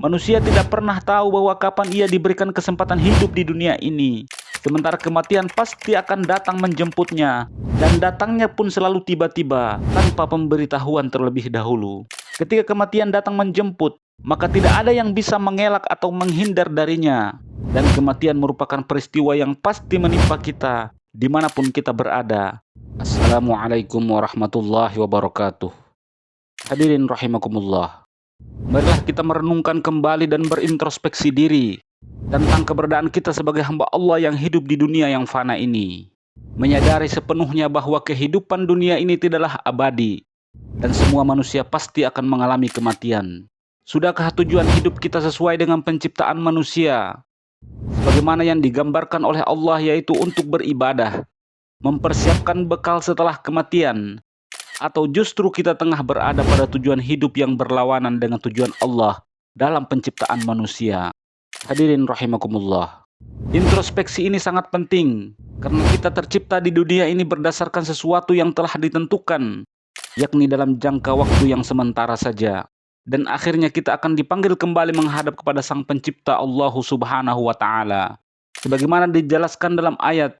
Manusia tidak pernah tahu bahwa kapan ia diberikan kesempatan hidup di dunia ini. Sementara kematian pasti akan datang menjemputnya, dan datangnya pun selalu tiba-tiba, tanpa pemberitahuan terlebih dahulu. Ketika kematian datang menjemput, maka tidak ada yang bisa mengelak atau menghindar darinya. Dan kematian merupakan peristiwa yang pasti menimpa kita, dimanapun kita berada. Assalamualaikum warahmatullahi wabarakatuh. Hadirin rahimakumullah. Marilah kita merenungkan kembali dan berintrospeksi diri tentang keberadaan kita sebagai hamba Allah yang hidup di dunia yang fana ini. Menyadari sepenuhnya bahwa kehidupan dunia ini tidaklah abadi, dan semua manusia pasti akan mengalami kematian. Sudahkah tujuan hidup kita sesuai dengan penciptaan manusia? Sebagaimana yang digambarkan oleh Allah, yaitu untuk beribadah, mempersiapkan bekal setelah kematian, atau justru kita tengah berada pada tujuan hidup yang berlawanan dengan tujuan Allah dalam penciptaan manusia? Hadirin rahimakumullah. Introspeksi ini sangat penting karena kita tercipta di dunia ini berdasarkan sesuatu yang telah ditentukan, yakni dalam jangka waktu yang sementara saja. Dan akhirnya kita akan dipanggil kembali menghadap kepada Sang Pencipta Allah Subhanahu wa Ta'ala. Sebagaimana dijelaskan dalam ayat,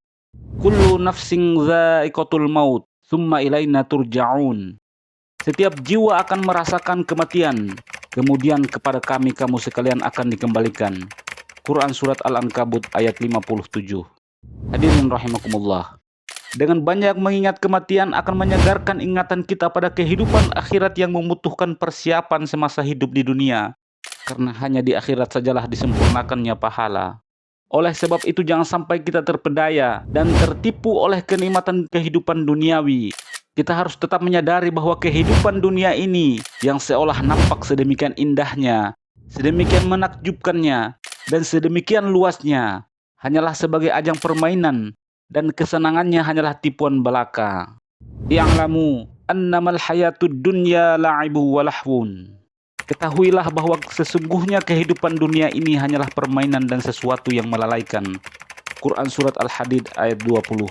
Kullu nafsin dha'iqatul maut, summa ilaina turja'un. Setiap jiwa akan merasakan kematian, kemudian kepada kami kamu sekalian akan dikembalikan. Quran Surat Al-Ankabut ayat 57. Hadirin rahimakumullah. Dengan banyak mengingat kematian akan menyegarkan ingatan kita pada kehidupan akhirat yang membutuhkan persiapan semasa hidup di dunia. Karena hanya di akhirat sajalah disempurnakannya pahala. Oleh sebab itu jangan sampai kita terpedaya dan tertipu oleh kenikmatan kehidupan duniawi. Kita harus tetap menyadari bahwa kehidupan dunia ini yang seolah nampak sedemikian indahnya, sedemikian menakjubkannya, dan sedemikian luasnya, hanyalah sebagai ajang permainan, dan kesenangannya hanyalah tipuan belaka. I'lamu annamal hayatud dunya la'ibu wa lahwun. Ketahuilah bahwa sesungguhnya kehidupan dunia ini hanyalah permainan dan sesuatu yang melalaikan. Quran Surat Al-Hadid ayat 20.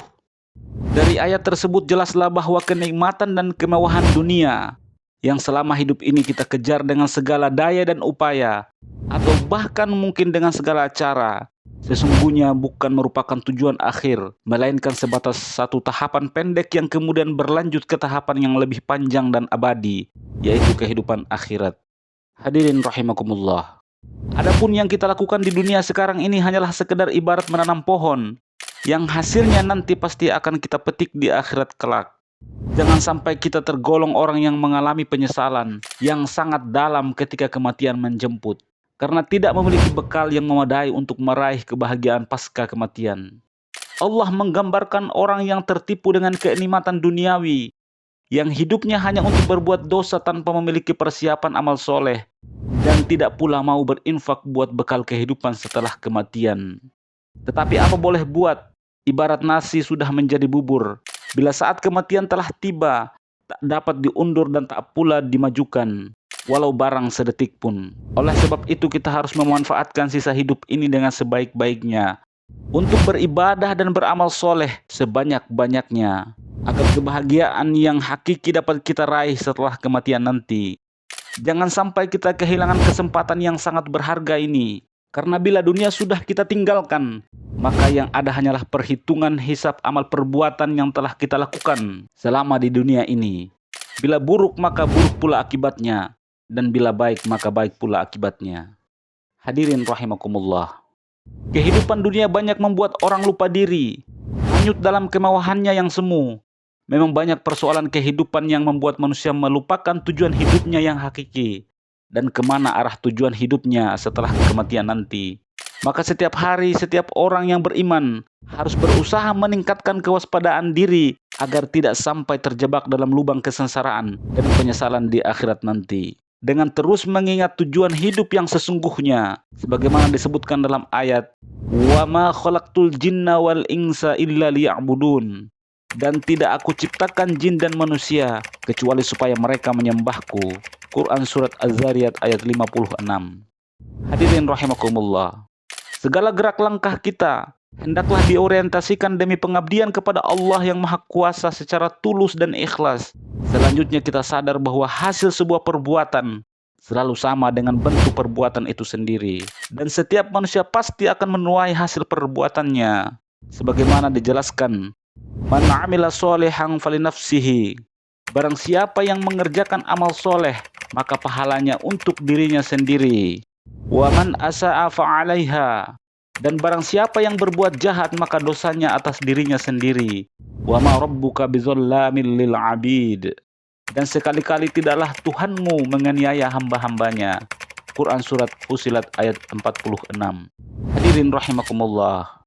Dari ayat tersebut jelaslah bahwa kenikmatan dan kemewahan dunia yang selama hidup ini kita kejar dengan segala daya dan upaya, atau bahkan mungkin dengan segala cara, sesungguhnya bukan merupakan tujuan akhir, melainkan sebatas satu tahapan pendek yang kemudian berlanjut ke tahapan yang lebih panjang dan abadi, yaitu kehidupan akhirat. Hadirin rahimakumullah. Adapun yang kita lakukan di dunia sekarang ini hanyalah sekedar ibarat menanam pohon, yang hasilnya nanti pasti akan kita petik di akhirat kelak. Jangan sampai kita tergolong orang yang mengalami penyesalan yang sangat dalam ketika kematian menjemput, karena tidak memiliki bekal yang memadai untuk meraih kebahagiaan pasca kematian. Allah menggambarkan orang yang tertipu dengan kenikmatan duniawi, yang hidupnya hanya untuk berbuat dosa tanpa memiliki persiapan amal soleh, dan tidak pula mau berinfak buat bekal kehidupan setelah kematian. Tetapi apa boleh buat, ibarat nasi sudah menjadi bubur, bila saat kematian telah tiba, tak dapat diundur dan tak pula dimajukan, walau barang sedetik pun. Oleh sebab itu kita harus memanfaatkan sisa hidup ini dengan sebaik-baiknya, untuk beribadah dan beramal soleh sebanyak-banyaknya, agar kebahagiaan yang hakiki dapat kita raih setelah kematian nanti. Jangan sampai kita kehilangan kesempatan yang sangat berharga ini, karena bila dunia sudah kita tinggalkan, maka yang ada hanyalah perhitungan hisab amal perbuatan yang telah kita lakukan selama di dunia ini. Bila buruk maka buruk pula akibatnya, dan bila baik maka baik pula akibatnya. Hadirin rahimakumullah. Kehidupan dunia banyak membuat orang lupa diri, hanyut dalam kemewahannya yang semu. Memang banyak persoalan kehidupan yang membuat manusia melupakan tujuan hidupnya yang hakiki, dan kemana arah tujuan hidupnya setelah kematian nanti. Maka setiap hari, setiap orang yang beriman harus berusaha meningkatkan kewaspadaan diri agar tidak sampai terjebak dalam lubang kesengsaraan dan penyesalan di akhirat nanti. Dengan terus mengingat tujuan hidup yang sesungguhnya, sebagaimana disebutkan dalam ayat, "Wa ma khalaqtul jinna wal insa illa liya'budun." Dan tidak aku ciptakan jin dan manusia kecuali supaya mereka menyembahku. Quran Surat Az-Zariyat ayat 56. Hadirin rahimakumullah. Segala gerak langkah kita hendaklah diorientasikan demi pengabdian kepada Allah yang Maha Kuasa secara tulus dan ikhlas. Selanjutnya kita sadar bahwa hasil sebuah perbuatan selalu sama dengan bentuk perbuatan itu sendiri. Dan setiap manusia pasti akan menuai hasil perbuatannya. Sebagaimana dijelaskan, man amila sholihan falinafsihi. Barang siapa yang mengerjakan amal soleh, maka pahalanya untuk dirinya sendiri. Wa man asa'a fa'alaiha. Dan barang siapa yang berbuat jahat, maka dosanya atas dirinya sendiri. Wa ma rabbuka bizallamin lil 'abid. Dan sekali-kali tidaklah Tuhanmu menganiaya hamba-hambanya. Quran Surat Fussilat ayat 46. Hadirin rahimakumullah.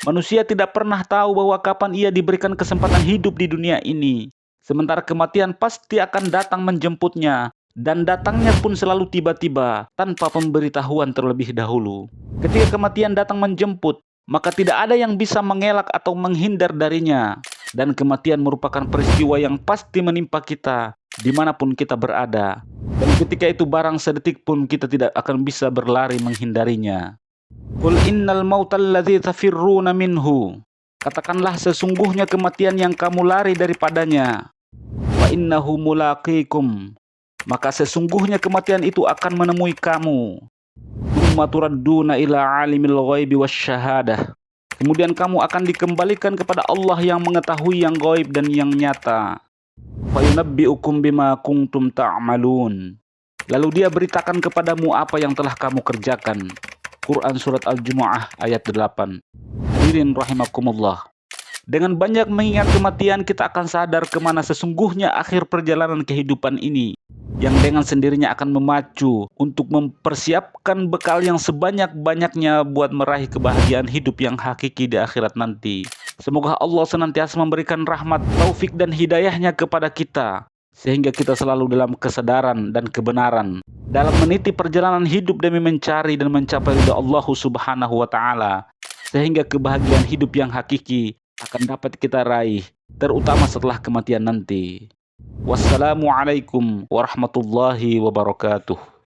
Manusia tidak pernah tahu bahwa kapan ia diberikan kesempatan hidup di dunia ini. Sementara kematian pasti akan datang menjemputnya. Dan datangnya pun selalu tiba-tiba, tanpa pemberitahuan terlebih dahulu. Ketika kematian datang menjemput, maka tidak ada yang bisa mengelak atau menghindar darinya. Dan kematian merupakan peristiwa yang pasti menimpa kita, dimanapun kita berada. Dan ketika itu barang sedetik pun kita tidak akan bisa berlari menghindarinya. Qul innal mautal ladzi tafirruna minhu. Katakanlah sesungguhnya kematian yang kamu lari daripadanya. Fa innahu mulaqikum. Maka sesungguhnya kematian itu akan menemui kamu. Tsumma turadduna ila alimil ghaibi wasyahadah. Kemudian kamu akan dikembalikan kepada Allah yang mengetahui yang gaib dan yang nyata. Fa yunabbi'ukum bima kuntum ta'malun. Lalu dia beritakan kepadamu apa yang telah kamu kerjakan. Quran Surat Al-Jumu'ah ayat 8. Hadirin rahimakumullah. Dengan banyak mengingat kematian, kita akan sadar kemana sesungguhnya akhir perjalanan kehidupan ini, yang dengan sendirinya akan memacu untuk mempersiapkan bekal yang sebanyak-banyaknya buat meraih kebahagiaan hidup yang hakiki di akhirat nanti. Semoga Allah senantiasa memberikan rahmat, taufik dan hidayahnya kepada kita, sehingga kita selalu dalam kesadaran dan kebenaran dalam meniti perjalanan hidup demi mencari dan mencapai ridha Allah Subhanahu wa Ta'ala, sehingga kebahagiaan hidup yang hakiki akan dapat kita raih, terutama setelah kematian nanti. Wassalamualaikum warahmatullahi wabarakatuh.